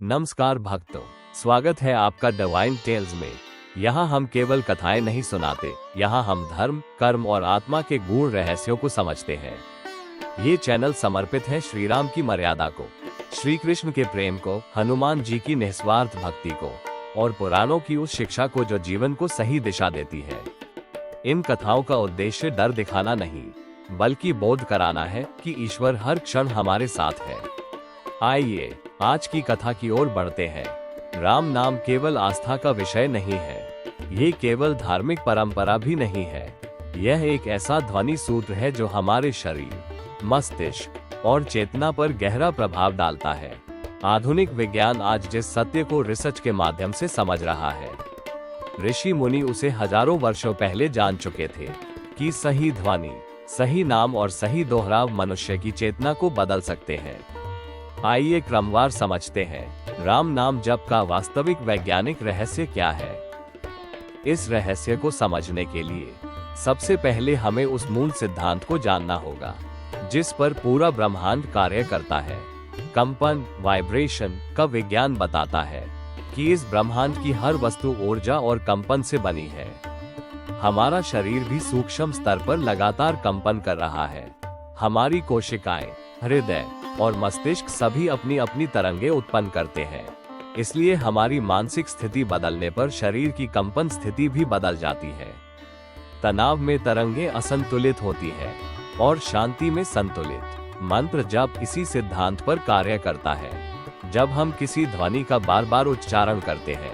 नमस्कार भक्तों, स्वागत है आपका डिवाइन टेल्स में। यहाँ हम केवल कथाएं नहीं सुनाते, यहाँ हम धर्म, कर्म और आत्मा के गूढ़ रहस्यों को समझते हैं। ये चैनल समर्पित है श्री राम की मर्यादा को, श्री कृष्ण के प्रेम को, हनुमान जी की निस्वार्थ भक्ति को और पुराणों की उस शिक्षा को जो जीवन को सही दिशा देती है। इन कथाओं का उद्देश्य डर दिखाना नहीं, बल्कि बोध कराना है कि ईश्वर हर क्षण हमारे साथ है। आइए आज की कथा की ओर बढ़ते हैं। राम नाम केवल आस्था का विषय नहीं है, ये केवल धार्मिक परंपरा भी नहीं है। यह एक ऐसा ध्वनि सूत्र है जो हमारे शरीर, मस्तिष्क और चेतना पर गहरा प्रभाव डालता है। आधुनिक विज्ञान आज जिस सत्य को रिसर्च के माध्यम से समझ रहा है, ऋषि मुनि उसे हजारों वर्षों पहले जान चुके थे कि सही ध्वनि, सही नाम और सही दोहराव मनुष्य की चेतना को बदल सकते हैं। आइए क्रमवार समझते हैं राम नाम जप का वास्तविक वैज्ञानिक रहस्य क्या है। इस रहस्य को समझने के लिए सबसे पहले हमें उस मूल सिद्धांत को जानना होगा जिस पर पूरा ब्रह्मांड कार्य करता है। कंपन, वाइब्रेशन का विज्ञान बताता है कि इस ब्रह्मांड की हर वस्तु ऊर्जा और कंपन से बनी है। हमारा शरीर भी सूक्ष्म स्तर पर लगातार कंपन कर रहा है। हमारी कोशिकाएं, हृदय और मस्तिष्क सभी अपनी अपनी तरंगे उत्पन्न करते हैं। इसलिए हमारी मानसिक स्थिति बदलने पर शरीर की कंपन स्थिति भी बदल जाती है। तनाव में तरंगे असंतुलित होती है और शांति में संतुलित। मंत्र जप इसी सिद्धांत पर कार्य करता है। जब हम किसी ध्वनि का बार बार उच्चारण करते हैं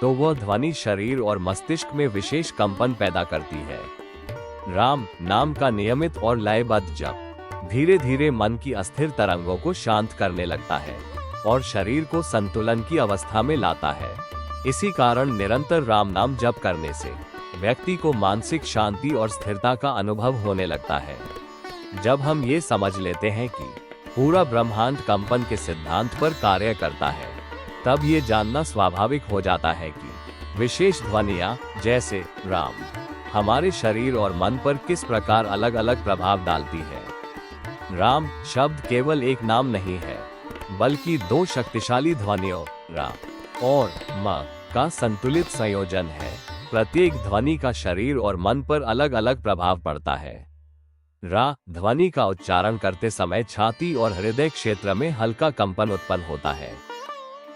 तो वह ध्वनि शरीर और मस्तिष्क में विशेष कंपन पैदा करती है। राम नाम का नियमित और लयबद्ध जप धीरे धीरे मन की अस्थिर तरंगों को शांत करने लगता है और शरीर को संतुलन की अवस्था में लाता है। इसी कारण निरंतर राम नाम जप करने से व्यक्ति को मानसिक शांति और स्थिरता का अनुभव होने लगता है। जब हम ये समझ लेते हैं कि पूरा ब्रह्मांड कंपन के सिद्धांत पर कार्य करता है, तब ये जानना स्वाभाविक हो जाता है कि विशेष ध्वनियां जैसे राम हमारे शरीर और मन पर किस प्रकार अलग अलग प्रभाव डालती है। राम शब्द केवल एक नाम नहीं है, बल्कि दो शक्तिशाली ध्वनियों रा और म का संतुलित संयोजन है। प्रत्येक ध्वनि का शरीर और मन पर अलग अलग प्रभाव पड़ता है। रा ध्वनि का उच्चारण करते समय छाती और हृदय क्षेत्र में हल्का कंपन उत्पन्न होता है।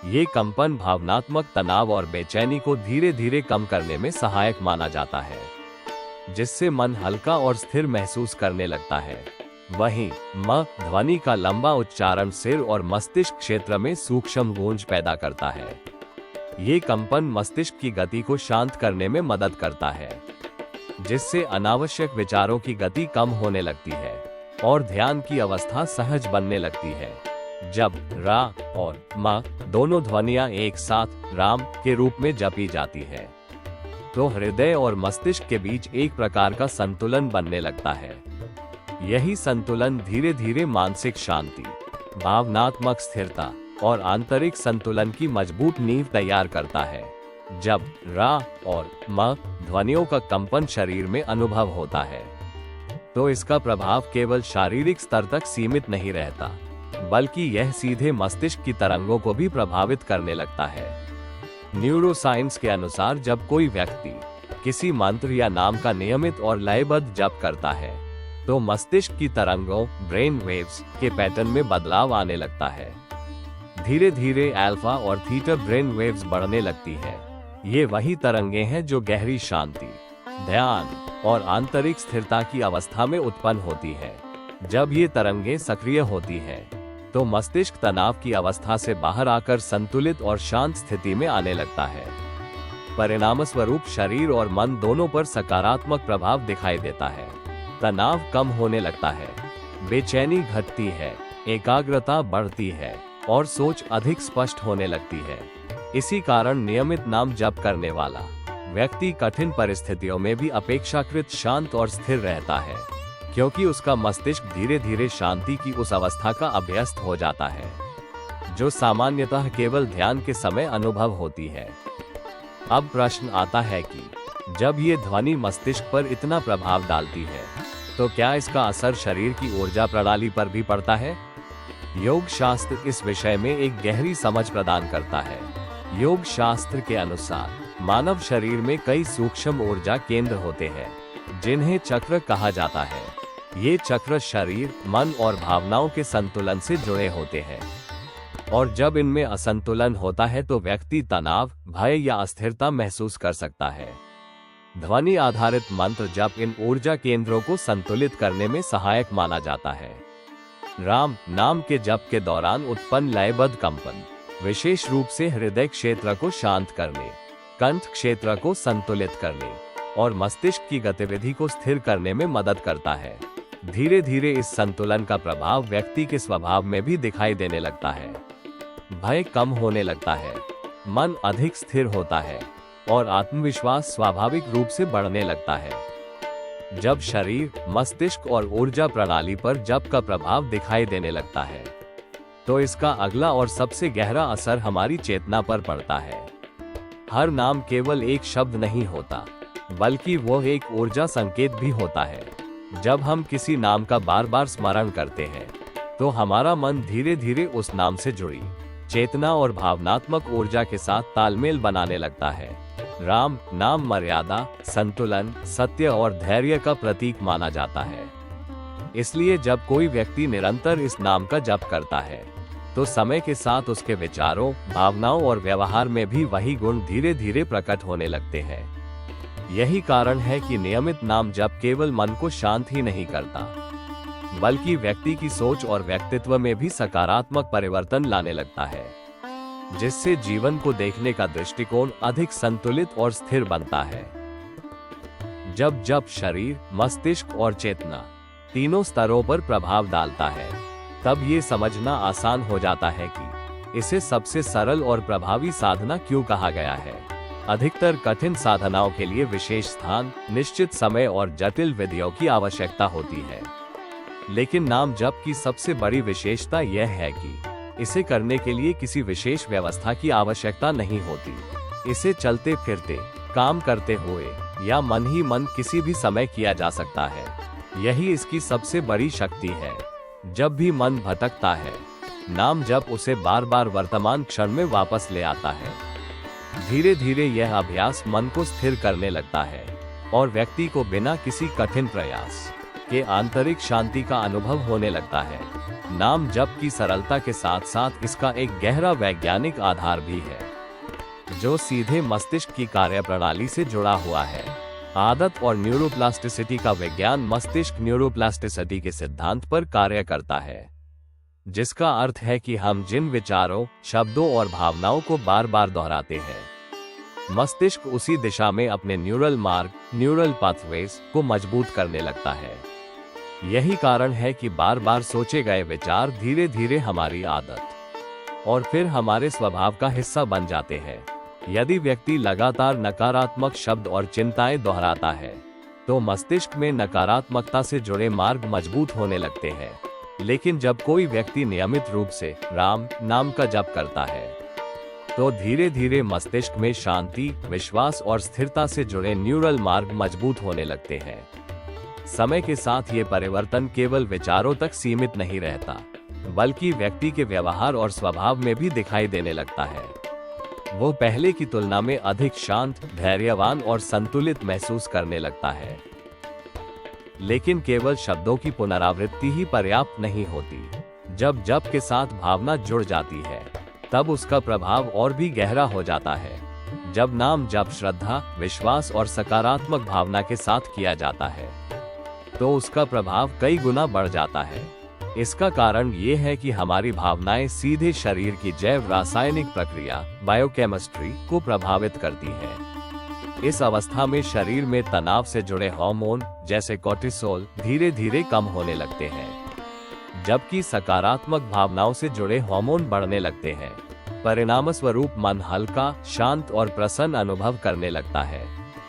ये कंपन भावनात्मक तनाव और बेचैनी को धीरे धीरे कम करने में सहायक माना जाता है, जिससे मन हल्का और स्थिर महसूस करने लगता है। वहीं म ध्वनि का लंबा उच्चारण सिर और मस्तिष्क क्षेत्र में सूक्ष्म गूंज पैदा करता है। ये कंपन मस्तिष्क की गति को शांत करने में मदद करता है, जिससे अनावश्यक विचारों की गति कम होने लगती है और ध्यान की अवस्था सहज बनने लगती है। जब रा और म दोनों ध्वनियां एक साथ राम के रूप में जपी जाती है, तो हृदय और मस्तिष्क के बीच एक प्रकार का संतुलन बनने लगता है। यही संतुलन धीरे धीरे मानसिक शांति, भावनात्मक स्थिरता और आंतरिक संतुलन की मजबूत नींव तैयार करता है। जब रा और म ध्वनियों का कंपन शरीर में अनुभव होता है, तो इसका प्रभाव केवल शारीरिक स्तर तक सीमित नहीं रहता, बल्कि यह सीधे मस्तिष्क की तरंगों को भी प्रभावित करने लगता है। न्यूरोसाइंस के अनुसार जब कोई व्यक्ति किसी मंत्र या नाम का नियमित और लयबद्ध जप करता है, तो मस्तिष्क की तरंगों ब्रेन वेव्स के पैटर्न में बदलाव आने लगता है। धीरे धीरे अल्फा और थीटा ब्रेन वेव्स बढ़ने लगती है। ये वही तरंगे हैं जो गहरी शांति, ध्यान और आंतरिक स्थिरता की अवस्था में उत्पन्न होती है। जब ये तरंगे सक्रिय होती हैं, तो मस्तिष्क तनाव की अवस्था से बाहर आकर संतुलित और शांत स्थिति में आने लगता है। परिणामस्वरूप शरीर और मन दोनों पर सकारात्मक प्रभाव दिखाई देता है। तनाव कम होने लगता है, बेचैनी घटती है, एकाग्रता बढ़ती है और सोच अधिक स्पष्ट होने लगती है। इसी कारण नियमित नाम जप करने वाला व्यक्ति कठिन परिस्थितियों में भी अपेक्षाकृत शांत और स्थिर रहता है, क्योंकि उसका मस्तिष्क धीरे धीरे शांति की उस अवस्था का अभ्यस्त हो जाता है, जो सामान्यतः केवल ध्यान के समय अनुभव होती है। अब प्रश्न आता है कि जब ये ध्वनि मस्तिष्क पर इतना प्रभाव डालती है, तो क्या इसका असर शरीर की ऊर्जा प्रणाली पर भी पड़ता है? योग शास्त्र इस विषय में एक गहरी समझ प्रदान करता है। योग शास्त्र के अनुसार मानव शरीर में कई सूक्ष्म ऊर्जा केंद्र होते हैं, जिन्हें चक्र कहा जाता है। ये चक्र शरीर, मन और भावनाओं के संतुलन से जुड़े होते हैं, और जब इनमें असंतुलन होता है तो व्यक्ति तनाव, भय या अस्थिरता महसूस कर सकता है। ध्वनि आधारित मंत्र जप इन ऊर्जा केंद्रों को संतुलित करने में सहायक माना जाता है। राम नाम के जप के दौरान उत्पन्न लयबद्ध कंपन विशेष रूप से हृदय क्षेत्र को शांत करने, कंठ क्षेत्र को संतुलित करने और मस्तिष्क की गतिविधि को स्थिर करने में मदद करता है। धीरे धीरे इस संतुलन का प्रभाव व्यक्ति के स्वभाव में भी दिखाई देने लगता है। भय कम होने लगता है, मन अधिक स्थिर होता है और आत्मविश्वास स्वाभाविक रूप से बढ़ने लगता है। जब शरीर, मस्तिष्क और ऊर्जा प्रणाली पर जप का प्रभाव दिखाई देने लगता है, तो इसका अगला और सबसे गहरा असर हमारी चेतना पर पड़ता है। हर नाम केवल एक शब्द नहीं होता, बल्कि वो एक ऊर्जा संकेत भी होता है। जब हम किसी नाम का बार बार स्मरण करते हैं, तो हमारा मन धीरे धीरे उस नाम से जुड़ी चेतना और भावनात्मक ऊर्जा के साथ तालमेल बनाने लगता है। राम नाम मर्यादा, संतुलन, सत्य और धैर्य का प्रतीक माना जाता है। इसलिए जब कोई व्यक्ति निरंतर इस नाम का जप करता है, तो समय के साथ उसके विचारों, भावनाओं और व्यवहार में भी वही गुण धीरे धीरे प्रकट होने लगते हैं। यही कारण है कि नियमित नाम जप केवल मन को शांत ही नहीं करता, बल्कि व्यक्ति की सोच और व्यक्तित्व में भी सकारात्मक परिवर्तन लाने लगता है, जिससे जीवन को देखने का दृष्टिकोण अधिक संतुलित और स्थिर बनता है। जब जप शरीर, मस्तिष्क और चेतना तीनों स्तरों पर प्रभाव डालता है, तब ये समझना आसान हो जाता है कि इसे सबसे सरल और प्रभावी साधना क्यों कहा गया है। अधिकतर कठिन साधनाओं के लिए विशेष स्थान, निश्चित समय और जटिल विधियों की आवश्यकता होती है, लेकिन नाम जप की सबसे बड़ी विशेषता यह है कि इसे करने के लिए किसी विशेष व्यवस्था की आवश्यकता नहीं होती। इसे चलते फिरते, काम करते हुए या मन ही मन किसी भी समय किया जा सकता है। यही इसकी सबसे बड़ी शक्ति है। जब भी मन भटकता है, नाम जप उसे बार बार वर्तमान क्षण में वापस ले आता है। धीरे धीरे यह अभ्यास मन को स्थिर करने लगता है और व्यक्ति को बिना किसी कठिन प्रयास के आंतरिक शांति का अनुभव होने लगता है। नाम जप की सरलता के साथ साथ इसका एक गहरा वैज्ञानिक आधार भी है, जो सीधे मस्तिष्क की कार्यप्रणाली से जुड़ा हुआ है। आदत और न्यूरोप्लास्टिसिटी का विज्ञान मस्तिष्क न्यूरोप्लास्टिसिटी के सिद्धांत पर कार्य करता है, जिसका अर्थ है कि हम जिन विचारों, शब्दों और भावनाओं को बार बार दोहराते हैं, मस्तिष्क उसी दिशा में अपने न्यूरल मार्ग, न्यूरल पाथवेज को मजबूत करने लगता है। यही कारण है कि बार बार सोचे गए विचार धीरे धीरे हमारी आदत और फिर हमारे स्वभाव का हिस्सा बन जाते हैं। यदि व्यक्ति लगातार नकारात्मक शब्द और चिंताएं दोहराता है, तो मस्तिष्क में नकारात्मकता से जुड़े मार्ग मजबूत होने लगते हैं। लेकिन जब कोई व्यक्ति नियमित रूप से राम नाम का जप करता है, तो धीरे धीरे मस्तिष्क में शांति, विश्वास और स्थिरता से जुड़े न्यूरल मार्ग मजबूत होने लगते हैं। समय के साथ ये परिवर्तन केवल विचारों तक सीमित नहीं रहता, बल्कि व्यक्ति के व्यवहार और स्वभाव में भी दिखाई देने लगता है। वो पहले की तुलना में अधिक शांत, धैर्यवान और संतुलित महसूस करने लगता है। लेकिन केवल शब्दों की पुनरावृत्ति ही पर्याप्त नहीं होती। जब जप के साथ भावना जुड़ जाती है, तब उसका प्रभाव और भी गहरा हो जाता है। जब नाम जप श्रद्धा, विश्वास और सकारात्मक भावना के साथ किया जाता है, तो उसका प्रभाव कई गुना बढ़ जाता है। इसका कारण ये है कि हमारी भावनाएं सीधे शरीर की जैव रासायनिक प्रक्रिया, बायोकेमिस्ट्री को प्रभावित करती हैं। इस अवस्था में शरीर में तनाव से जुड़े हार्मोन जैसे कोर्टिसोल धीरे धीरे कम होने लगते हैं, जबकि सकारात्मक भावनाओं से जुड़े हार्मोन बढ़ने लगते हैं। परिणामस्वरूप मन हल्का, शांत और प्रसन्न अनुभव करने लगता है।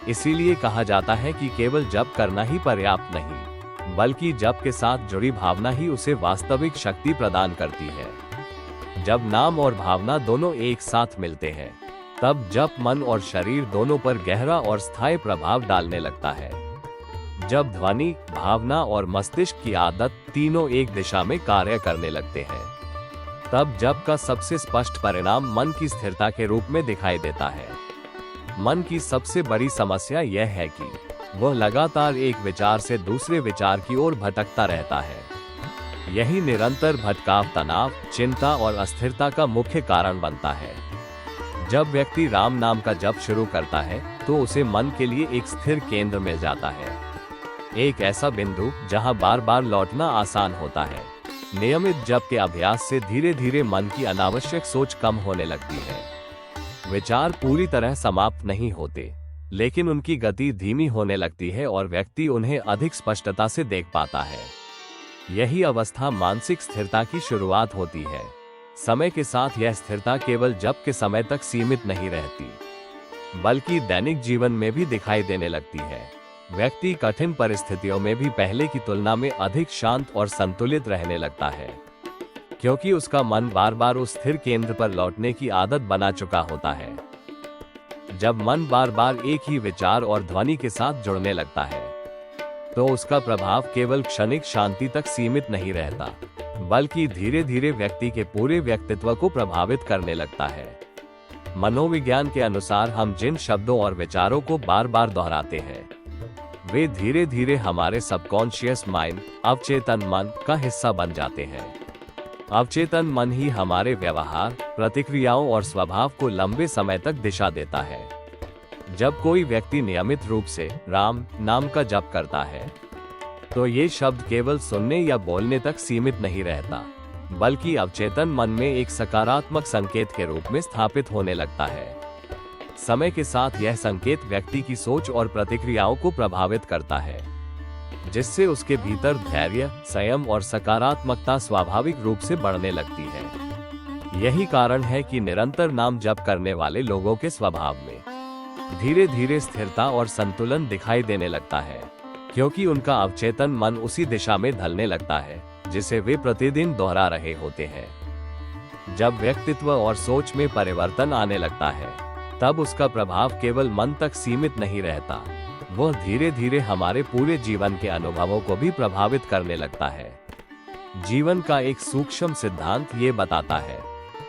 इसीलिए कहा जाता है कि केवल जप करना ही पर्याप्त नहीं, बल्कि जप के साथ जुड़ी भावना ही उसे वास्तविक शक्ति प्रदान करती है। जब नाम और भावना दोनों एक साथ मिलते हैं, तब जप मन और शरीर दोनों पर गहरा और स्थायी प्रभाव डालने लगता है। जब ध्वनि, भावना और मस्तिष्क की आदत तीनों एक दिशा में कार्य करने लगते हैं, तब जप का सबसे स्पष्ट परिणाम मन की स्थिरता के रूप में दिखाई देता है। मन की सबसे बड़ी समस्या यह है कि वह लगातार एक विचार से दूसरे विचार की ओर भटकता रहता है। यही निरंतर भटकाव तनाव, चिंता और अस्थिरता का मुख्य कारण बनता है। जब व्यक्ति राम नाम का जप शुरू करता है तो उसे मन के लिए एक स्थिर केंद्र मिल जाता है, एक ऐसा बिंदु जहां बार बार लौटना आसान होता है। नियमित जप के अभ्यास से धीरे धीरे मन की अनावश्यक सोच कम होने लगती है। विचार पूरी तरह समाप्त नहीं होते, लेकिन उनकी गति धीमी होने लगती है और व्यक्ति उन्हें अधिक स्पष्टता से देख पाता है। यही अवस्था मानसिक स्थिरता की शुरुआत होती है। समय के साथ यह स्थिरता केवल जप के समय तक सीमित नहीं रहती, बल्कि दैनिक जीवन में भी दिखाई देने लगती है। व्यक्ति कठिन परिस्थितियों में भी पहले की तुलना में अधिक शांत और संतुलित रहने लगता है, क्योंकि उसका मन बार बार उस स्थिर केंद्र पर लौटने की आदत बना चुका होता है। जब मन बार बार एक ही विचार और ध्वनि के साथ जुड़ने लगता है, तो उसका प्रभाव केवल क्षणिक शांति तक सीमित नहीं रहता, बल्कि धीरे धीरे व्यक्ति के पूरे व्यक्तित्व को प्रभावित करने लगता है। मनोविज्ञान के अनुसार हम जिन शब्दों और विचारों को बार बार दोहराते हैं, वे धीरे धीरे हमारे सबकॉन्शियस माइंड, अवचेतन मन का हिस्सा बन जाते हैं। अवचेतन मन ही हमारे व्यवहार, प्रतिक्रियाओं और स्वभाव को लंबे समय तक दिशा देता है। जब कोई व्यक्ति नियमित रूप से राम नाम का जप करता है, तो ये शब्द केवल सुनने या बोलने तक सीमित नहीं रहता, बल्कि अवचेतन मन में एक सकारात्मक संकेत के रूप में स्थापित होने लगता है। समय के साथ यह संकेत व्यक्ति की सोच और प्रतिक्रियाओं को प्रभावित करता है, जिससे उसके भीतर धैर्य, संयम और सकारात्मकता स्वाभाविक रूप से बढ़ने लगती है। यही कारण है कि निरंतर नाम जप करने वाले लोगों के स्वभाव में धीरे धीरे स्थिरता और संतुलन दिखाई देने लगता है, क्योंकि उनका अवचेतन मन उसी दिशा में ढलने लगता है जिसे वे प्रतिदिन दोहरा रहे होते हैं। जब व्यक्तित्व और सोच में परिवर्तन आने लगता है, तब उसका प्रभाव केवल मन तक सीमित नहीं रहता, वह धीरे धीरे हमारे पूरे जीवन के अनुभवों को भी प्रभावित करने लगता है। जीवन का एक सूक्ष्म सिद्धांत ये बताता है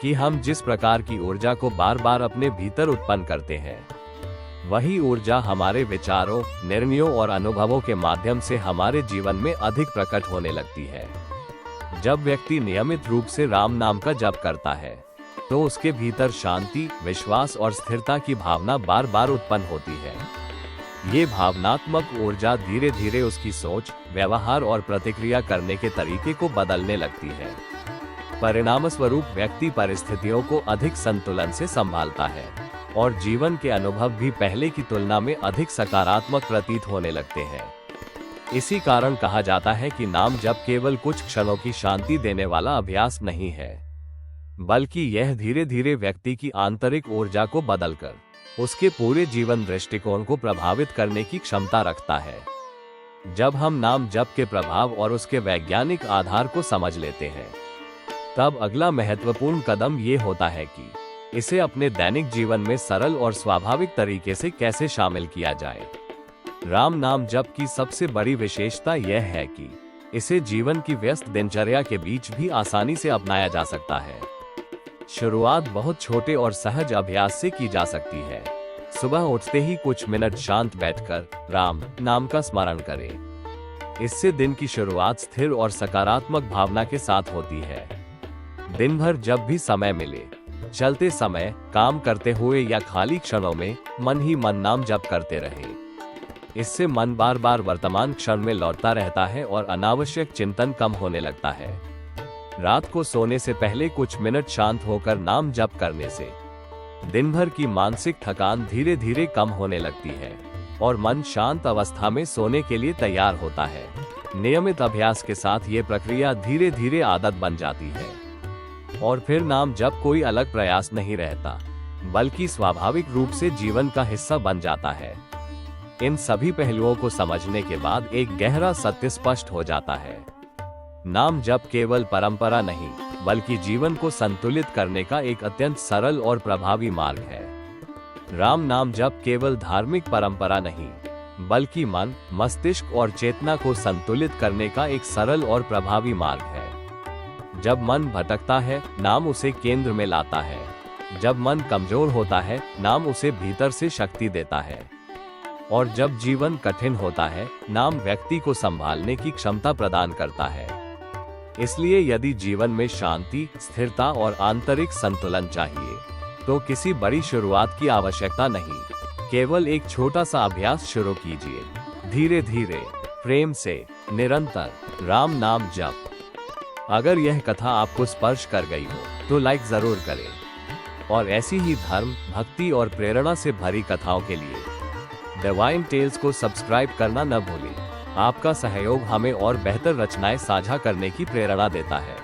कि हम जिस प्रकार की ऊर्जा को बार बार अपने भीतर उत्पन्न करते हैं, वही ऊर्जा हमारे विचारों, निर्णयों और अनुभवों के माध्यम से हमारे जीवन में अधिक प्रकट होने लगती है। जब व्यक्ति नियमित रूप से राम नाम का जप करता है, तो उसके भीतर शांति, विश्वास और स्थिरता की भावना बार बार उत्पन्न होती है। ये भावनात्मक ऊर्जा धीरे धीरे उसकी सोच, व्यवहार और प्रतिक्रिया करने के तरीके को बदलने लगती है। परिणामस्वरूप व्यक्ति परिस्थितियों को अधिक संतुलन से संभालता है और जीवन के अनुभव भी पहले की तुलना में अधिक सकारात्मक प्रतीत होने लगते हैं। इसी कारण कहा जाता है कि नाम जप केवल कुछ क्षणों की शांति देने वाला अभ्यास नहीं है, बल्कि यह धीरे धीरे व्यक्ति की आंतरिक ऊर्जा को बदलकर उसके पूरे जीवन दृष्टिकोण को प्रभावित करने की क्षमता रखता है। जब हम नाम जप के प्रभाव और उसके वैज्ञानिक आधार को समझ लेते हैं, तब अगला महत्वपूर्ण कदम ये होता है कि इसे अपने दैनिक जीवन में सरल और स्वाभाविक तरीके से कैसे शामिल किया जाए। राम नाम जप की सबसे बड़ी विशेषता यह है कि इसे जीवन की व्यस्त दिनचर्या के बीच भी आसानी से अपनाया जा सकता है। शुरुआत बहुत छोटे और सहज अभ्यास से की जा सकती है। सुबह उठते ही कुछ मिनट शांत बैठकर राम नाम का स्मरण करें। इससे दिन की शुरुआत स्थिर और सकारात्मक भावना के साथ होती है। दिन भर जब भी समय मिले, चलते समय, काम करते हुए या खाली क्षणों में मन ही मन नाम जप करते रहें। इससे मन बार बार वर्तमान क्षण में लौटता रहता है और अनावश्यक चिंतन कम होने लगता है। रात को सोने से पहले कुछ मिनट शांत होकर नाम जप करने से दिन भर की मानसिक थकान धीरे धीरे कम होने लगती है और मन शांत अवस्था में सोने के लिए तैयार होता है। नियमित अभ्यास के साथ ये प्रक्रिया धीरे धीरे आदत बन जाती है और फिर नाम जप कोई अलग प्रयास नहीं रहता, बल्कि स्वाभाविक रूप से जीवन का हिस्सा बन जाता है। इन सभी पहलुओं को समझने के बाद एक गहरा सत्य स्पष्ट हो जाता है। नाम जप केवल परंपरा नहीं, बल्कि जीवन को संतुलित करने का एक अत्यंत सरल और प्रभावी मार्ग है। राम नाम जप केवल धार्मिक परंपरा नहीं, बल्कि मन, मस्तिष्क और चेतना को संतुलित करने का एक सरल और प्रभावी मार्ग है। जब मन भटकता है, नाम उसे केंद्र में लाता है। जब मन कमजोर होता है, नाम उसे भीतर से शक्ति देता है। और जब जीवन कठिन होता है, नाम व्यक्ति को संभालने की क्षमता प्रदान करता है। इसलिए यदि जीवन में शांति, स्थिरता और आंतरिक संतुलन चाहिए, तो किसी बड़ी शुरुआत की आवश्यकता नहीं। केवल एक छोटा सा अभ्यास शुरू कीजिए। धीरे धीरे, प्रेम से, निरंतर राम नाम जप। अगर यह कथा आपको स्पर्श कर गई हो तो लाइक जरूर करें। और ऐसी ही धर्म, भक्ति और प्रेरणा से भरी कथाओं के लिए डिवाइन टेल्स को सब्सक्राइब करना न भूलें। आपका सहयोग हमें और बेहतर रचनाएं साझा करने की प्रेरणा देता है।